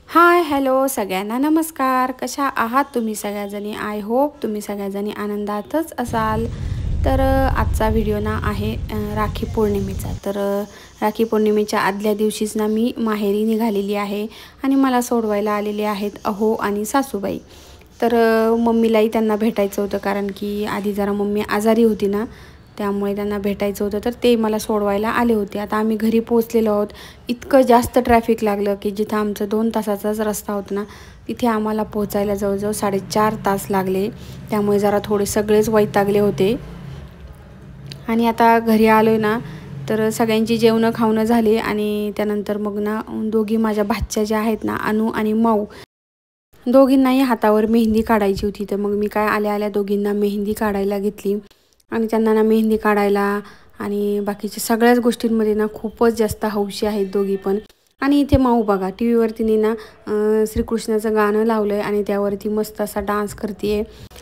Hi hello सगळ्यांना नमस्कार. कशा आहात तुम्ही सगळ्याजणी? आय होप तुम्ही सगळ्याजणी आनंदातच असाल. तर आजचा व्हिडिओ ना आहे राखी पौर्णिमेचा. तर राखी पौर्णिमेच्या आदल्या दिवशीच ना मी माहेरी निघालेली आहे आणि मला सोडवायला आलेले आहेत अहो आणि सासूबाई. तर मम्मीलाही त्यांना भेटायचं होतं, कारण की आधी जरा मम्मी आजारी होती ना, त्यामुळे त्यांना भेटायचं होतं. तर ते मला सोडवायला आले होते. आता आम्ही घरी पोहोचलेलो आहोत. इतकं जास्त ट्रॅफिक लागलं की जिथं आमचं 2 तासाचाच रस्ता होता ना, तिथे आम्हाला पोहोचायला जवळजवळ 4.5 तास लागले. त्यामुळे जरा थोडे सगळेच वैतागले होते. आणि आता घरी आलो आहे ना, तर सगळ्यांची जेवणं खावणं झाली आणि त्यानंतर मग ना दोघी माझ्या भाच्या ज्या आहेत ना, अनु आणि माऊ, दोघींनाही हातावर मेहंदी काढायची होती. तर मग मी काय आल्या आल्या दोघींना मेहंदी काढायला घेतली आणि त्यांना ना मेहंदी काढायला आणि बाकीच्या सगळ्याच गोष्टींमध्ये ना खूपच जास्त हौशी आहेत दोघी पण. आणि इथे माऊ बघा, टी व्हीवरती ना श्रीकृष्णाचं गाणं लावलं आहे आणि त्यावरती मस्त असा डान्स करते आहे.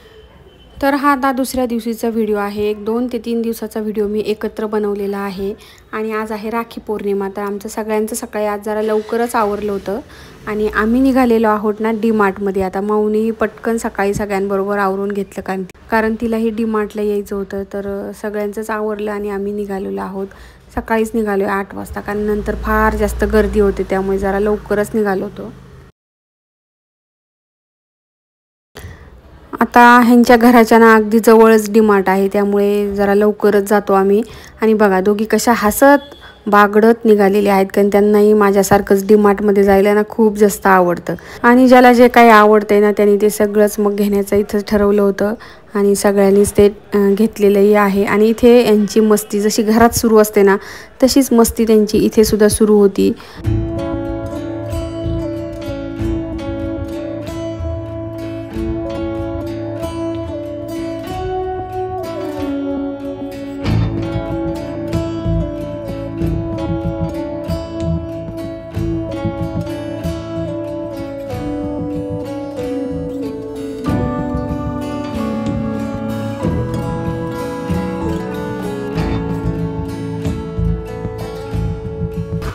तर हा आता दुसऱ्या दिवशीचा व्हिडिओ आहे. एक 2 ते 3 दिवसाचा व्हिडिओ मी एकत्र बनवलेला आहे. आणि आज आहे राखी पौर्णिमा. तर आमचं सगळ्यांचं सकाळी आज जरा लवकरच आवरलं होतं आणि आम्ही निघालेलो आहोत ना डी-मार्टमध्ये. आता माऊनी पटकन सकाळी सगळ्यांबरोबर आवरून घेतलं, कारण तिलाही डी-मार्टला यायचं होतं. तर सगळ्यांचंच आवरलं आणि आम्ही निघालेलो आहोत. सकाळीच निघालो 8 वाजता, कारण नंतर फार जास्त गर्दी होते, त्यामुळे जरा लवकरच निघालो होतो. आता ह्यांच्या घराच्या ना अगदी जवळच डी-मार्ट आहे, त्यामुळे जरा लवकरच जातो आम्ही. आणि बघा दोघी कशा हसत बागडत निघालेले आहेत, कारण त्यांनाही माझ्यासारखंच डी-मार्टमध्ये जायला ना खूप जास्त आवडतं. आणि ज्याला जे काही आवडतंय ना त्यांनी ते सगळंच मग घेण्याचं इथंच ठरवलं होतं आणि सगळ्यांनीच ते घेतलेलंही आहे. आणि इथे यांची मस्ती जशी घरात सुरू असते ना, तशीच मस्ती त्यांची इथे सुद्धा सुरू होती.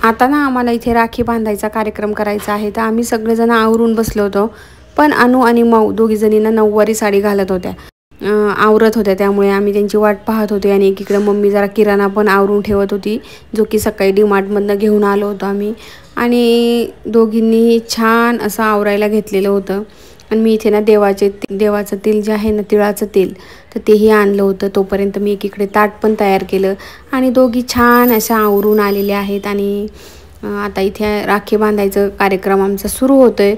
आता ना आम्हाला इथे राखी बांधायचा कार्यक्रम करायचा आहे. तर आम्ही सगळेजण आवरून बसलो होतो, पण अनु आणि माऊ दोघीजणींना नऊवारी साडी घालत होत्या, आवरत होत्या. त्यामुळे आम्ही त्यांची वाट पाहत होते. आणि एकीकडे मम्मी जरा किराणा पण आवरून ठेवत होती, जो की सकाळी डी-मार्टमधनं घेऊन आलो होतो आम्ही. आणि दोघींनी छान असं आवरायला घेतलेलं होतं. आणि मी इथे ना देवाचं तेल जे आहे ना, तिळाचं तेल, तर तेही आणलं होतं. तोपर्यंत मी एकीकडे ताट पण तयार केलं आणि दोघी छान अशा आवरून आलेल्या आहेत. आणि आता इथे राखी बांधायचं कार्यक्रम आमचा सुरू होतोय.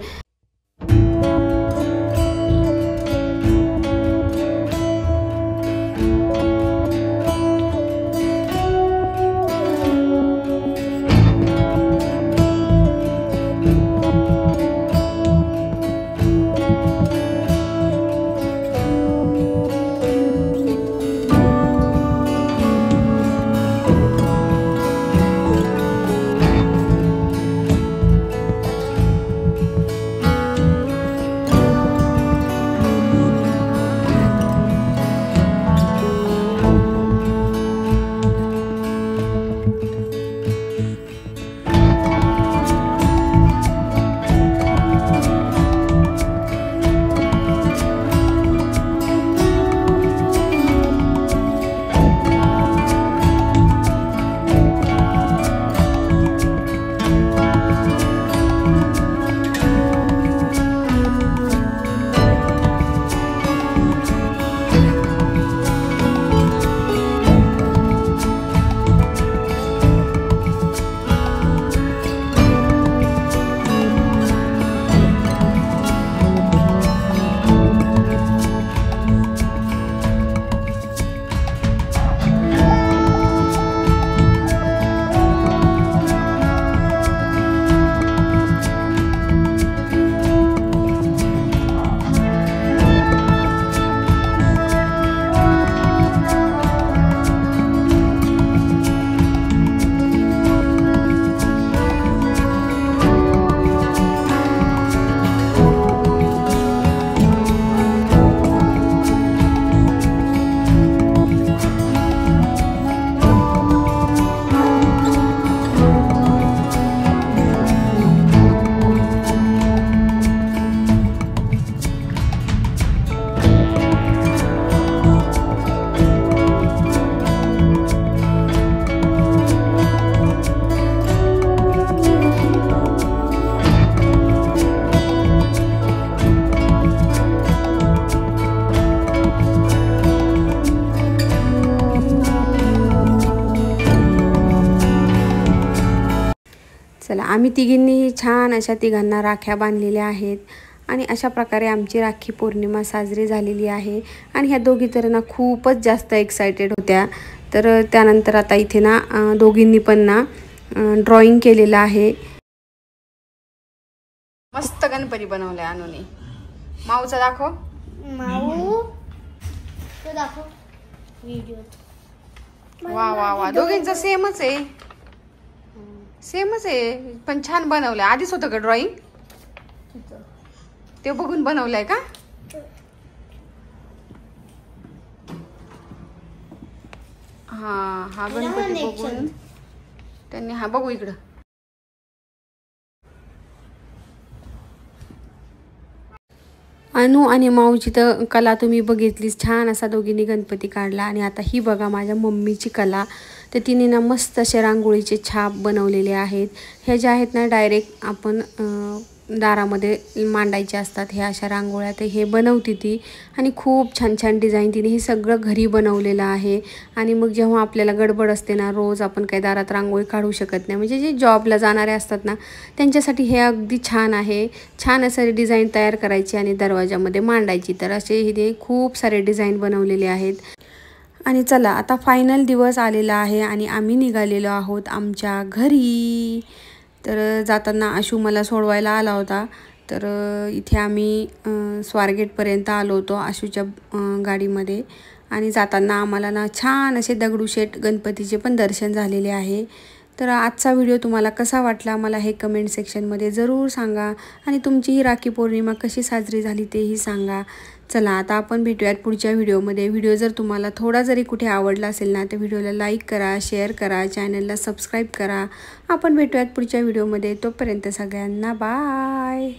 आम्ही तिघींनी छान अशा तिघांना राख्या बांधलेल्या आहेत आणि अशा प्रकारे आमची राखी पौर्णिमा साजरी झालेली आहे। आणि ह्या दोघी तर ना खूपच जास्त एक्सायटेड होत्या। तर त्यानंतर आता इथे ना दोघींनी पण ना ड्रॉइंग केलेलं आहे। मस्त गणपती बनवलाय अनुने। माऊचा दाखव। माऊ तो दाखव व्हिडिओ। वा वा वा, दोघींचं सेमच आहे, सेमच आहे, पण छान बनवलंय। आधीच होतं का ड्रॉइंग? ते बघून बनवलंय का? हा गणपती बघून त्यांनी, हा बघू इकडं। अनु आणि माऊची तर कला तुम्ही बघितलीच, छान असा दोघींनी गणपती काढला। आणि आता ही बघा माझ्या मम्मीची कला, तर तिने ना मस्त असे रांगोळीचे छाप बनवलेले आहेत। हे जे आहेत ना डायरेक्ट आपण दारामध्ये मांडायचे असतात ह्या अशा रांगोळ्या, तर हे बनवती ती। आणि खूप छान छान डिझाईन तिने हे सगळं घरी बनवलेलं आहे। आणि मग जेव्हा आपल्याला गडबड असते ना, रोज आपण काही दारात रांगोळी काढू शकत नाही, म्हणजे जे जॉबला जाणारे असतात ना त्यांच्यासाठी हे अगदी छान आहे। छान असं डिझाईन तयार करायची आणि दरवाजामध्ये मांडायची, तर असे हे खूप सारे डिझाईन बनवलेले आहेत। आणि चला आता फायनल दिवस आलेला आहे आणि आम्ही निघालेलो आहोत आमच्या घरी। तर जाताना आशू मला सोडवायला आला होता, तर इथे आम्ही स्वारगेटपर्यंत आलो होतो आशूच्या गाडीमध्ये। आणि जाताना आम्हाला ना छान असे दगडूशेठ गणपतीचे पण दर्शन झालेले आहे। तर आजचा व्हिडिओ तुम्हाला कसा वाटला मला हे कमेंट सेक्शनमध्ये ज़रूर सांगा। आणि तुमची ही राखी पौर्णिमा कशी साजरी झाली तेही सांगा। चला आता आपण भेटूयात पुढच्या व्हिडिओमध्ये। व्हिडिओ जर तुम्हाला थोडा जरी कुठे आवडला असेल ना, तर व्हिडिओला लाईक करा, शेअर करा, चॅनलला सबस्क्राईब करा। आपण भेटूयात पुढच्या व्हिडिओमध्ये, तोपर्यंत सगळ्यांना बाय।